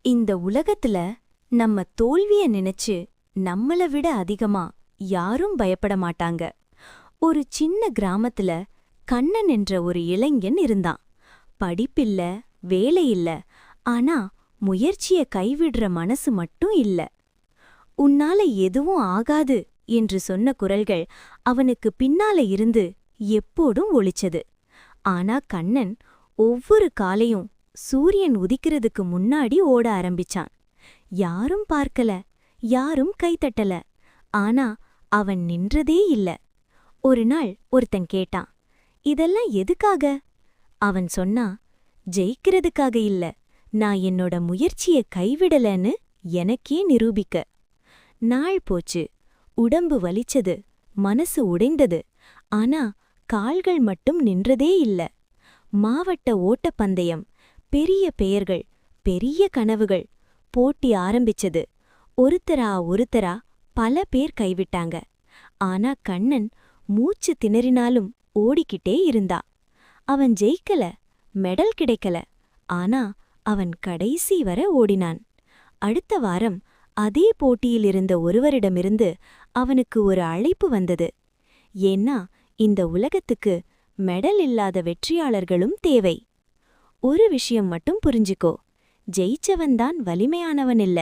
இந்த உலகத்துல நம்ம தோல்விய நினைச்சு நம்மள விட அதிகமா யாரும் பயப்பட மாட்டாங்க. ஒரு சின்ன கிராமத்துல கண்ணன் என்ற ஒரு இளைஞன் இருந்தான். படிப்பில்ல, வேலையில்ல, ஆனா முயற்சிய கைவிடுற மனசு மட்டும் இல்ல. உன்னால எதுவும் ஆகாது என்று சொன்ன குரல்கள் அவனுக்கு பின்னால இருந்து எப்போதும் ஒலிச்சது. ஆனா கண்ணன் ஒவ்வொரு காலையும் சூரியன் உதிக்கிறதுக்கு முன்னாடி ஓட ஆரம்பிச்சான். யாரும் பார்க்கல, யாரும் கைத்தட்டல. ஆனா அவன் நின்றதே இல்ல. ஒரு நாள் ஒருத்தன் கேட்டான், இதெல்லாம் எதுக்காக? அவன் சொன்னா, ஜெயிக்கிறதுக்காக இல்ல, நான் என்னோட முயற்சிய கைவிடலன்னு எனக்கே நிரூபிக்க. நாள் போச்சு. உடம்பு வலிச்சது, மனசு உடைந்தது. ஆனா கால்கள் மட்டும் நின்றதே இல்ல. மாவட்ட ஓட்டப்பந்தயம், பெரிய பெயர்கள், பெரிய கனவுகள், போட்டி ஆரம்பிச்சது. ஒருத்தரா பல பேர் கைவிட்டாங்க. ஆனா கண்ணன் மூச்சு திணறினாலும் ஓடிக்கிட்டே இருந்தா. அவன் ஜெயிக்கல, மெடல் கிடைக்கல. ஆனா அவன் கடைசி வர ஓடினான். அடுத்த வாரம் அதே போட்டியிலிருந்த ஒருவரிடமிருந்து அவனுக்கு ஒரு அழைப்பு வந்தது. ஏன்னா இந்த உலகத்துக்கு மெடல் இல்லாத வெற்றியாளர்களும் தேவை. ஒரு விஷயம் மட்டும் புரிஞ்சுக்கோ, ஜெயிச்சவன்தான் வலிமையானவன் இல்ல,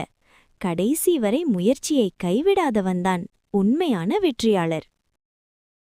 கடைசி வரை முயற்சியை கைவிடாதவன்தான் உண்மையான வெற்றியாளர்.